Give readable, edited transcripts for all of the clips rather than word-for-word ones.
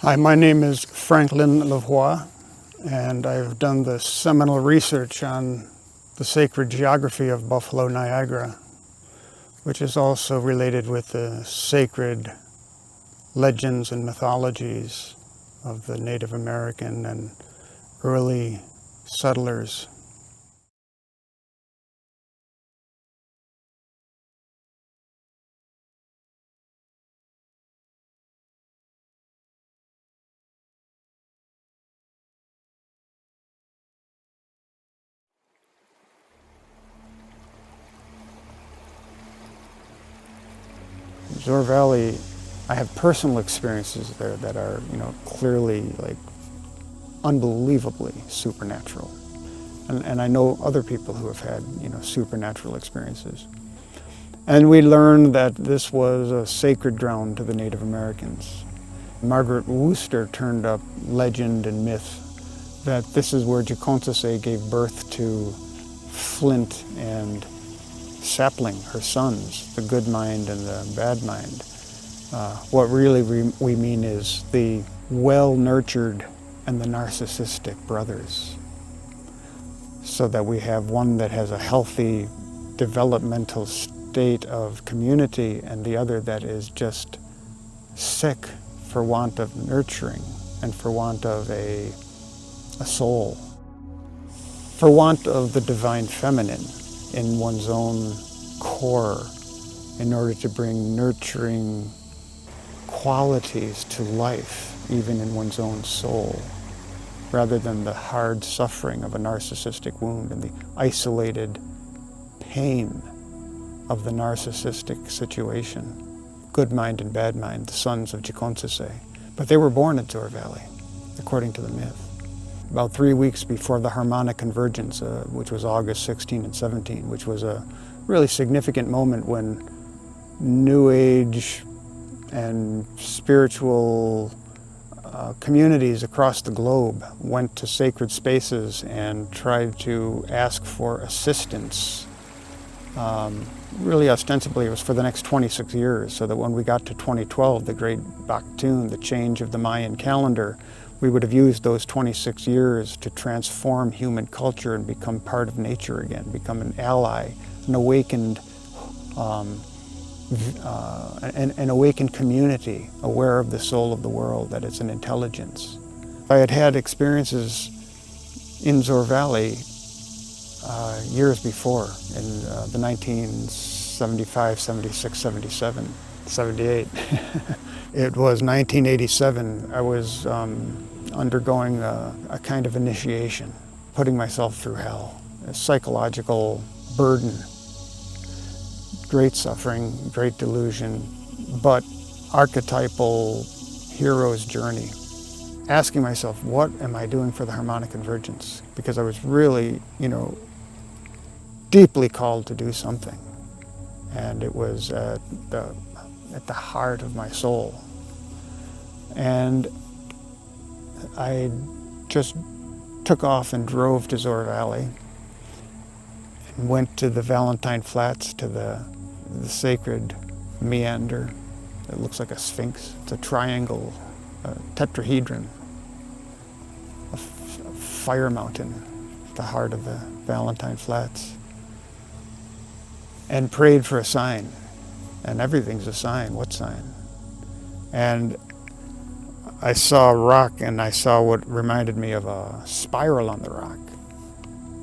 Hi, my name is Franklin Lavoie, and I've done the seminal research on the sacred geography of Buffalo Niagara, which is also related with the sacred legends and mythologies of the Native American and early settlers. Zoar Valley, I have personal experiences there that are, clearly unbelievably supernatural. And I know other people who have had, supernatural experiences. And we learned that this was a sacred ground to the Native Americans. Margaret Wooster turned up legend and myth that this is where Tecumseh gave birth to Flint and Sapling, her sons, the good mind and the bad mind. What really we mean is the well-nurtured and the narcissistic brothers, so that we have one that has a healthy developmental state of community and the other that is just sick for want of nurturing and for want of a soul, for want of the divine feminine in one's own core in order to bring nurturing qualities to life, even in one's own soul, rather than the hard suffering of a narcissistic wound and the isolated pain of the narcissistic situation. Good mind and bad mind, the sons of Tecumseh. But they were born in Zoar Valley, according to the myth. About 3 weeks before the Harmonic Convergence, which was August 16 and 17, which was a really significant moment when New Age and spiritual communities across the globe went to sacred spaces and tried to ask for assistance. Really ostensibly it was for the next 26 years, so that when we got to 2012, the Great Baktun, the change of the Mayan calendar, we would have used those 26 years to transform human culture and become part of nature again, become an ally, an awakened an awakened community, aware of the soul of the world, that it's an intelligence. I had had experiences in Zoar Valley years before, in the 1975, 76, 77, 78. It was 1987. I was undergoing a kind of initiation, putting myself through hell, a psychological burden, great suffering, great delusion, but archetypal hero's journey. Asking myself, what am I doing for the Harmonic Convergence? Because I was really, deeply called to do something. And it was at the heart of my soul. And I just took off and drove to Zoar Valley and went to the Valentine Flats, to the sacred meander. It looks like a sphinx. It's a triangle, a tetrahedron, a fire mountain at the heart of the Valentine Flats. And prayed for a sign. And everything's a sign. What sign? And I saw a rock, and I saw what reminded me of a spiral on the rock.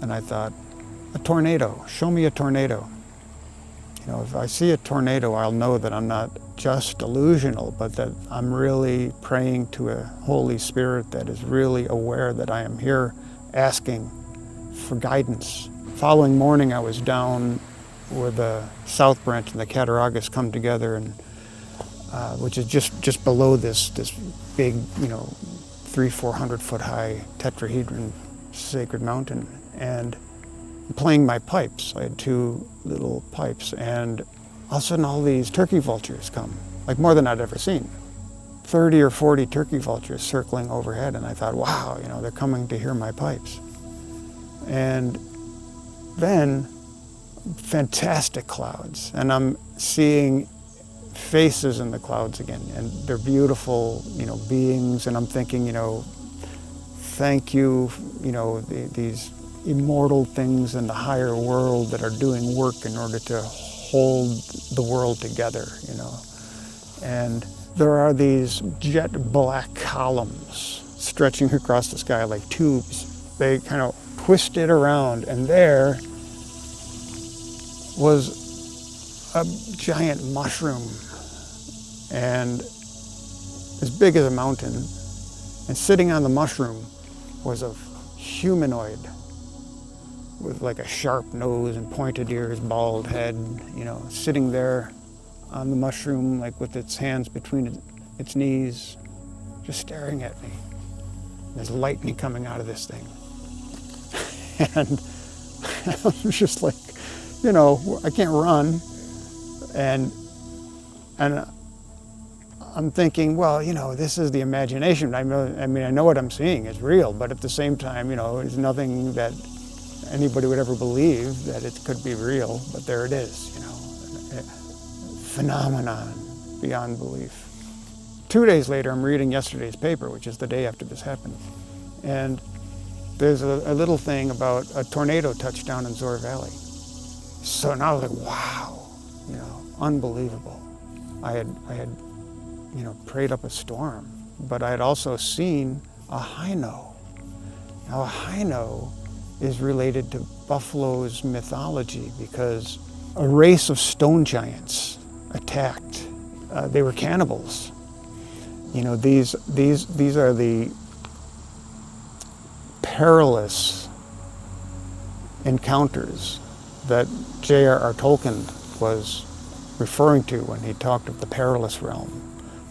And I thought, a tornado. Show me a tornado. If I see a tornado, I'll know that I'm not just delusional, but that I'm really praying to a Holy Spirit that is really aware that I am here asking for guidance. Following morning, I was down where the South Branch and the Cattaraugus come together, and which is just below this big, 300-400 foot high tetrahedron sacred mountain, and playing my pipes. I had 2 little pipes, and all of a sudden all these turkey vultures come, like more than I'd ever seen. 30 or 40 turkey vultures circling overhead, and I thought, wow, they're coming to hear my pipes. And then fantastic clouds, and I'm seeing faces in the clouds again, and they're beautiful, beings, and I'm thinking, thank you, these immortal things in the higher world that are doing work in order to hold the world together, And there are these jet black columns stretching across the sky like tubes. They kind of twisted around, and there was a giant mushroom, and as big as a mountain, and sitting on the mushroom was a humanoid with like a sharp nose and pointed ears, bald head, sitting there on the mushroom, like with its hands between its knees, just staring at me. There's lightning coming out of this thing. And I was just like, I can't run. And I'm thinking, well, this is the imagination. I know what I'm seeing is real, but at the same time, there's nothing that anybody would ever believe that it could be real, but there it is, a phenomenon beyond belief. 2 days later, I'm reading yesterday's paper, which is the day after this happened, and there's a little thing about a tornado touchdown in Zoar Valley. So now I was like, wow, unbelievable. I had prayed up a storm, but I had also seen a Hino. Now a Hino is related to Buffalo's mythology because a race of stone giants attacked. They were cannibals. These are the perilous encounters that J.R.R. Tolkien was referring to when he talked of the perilous realm,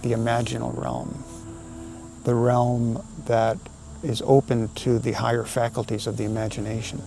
the imaginal realm, the realm that is open to the higher faculties of the imagination.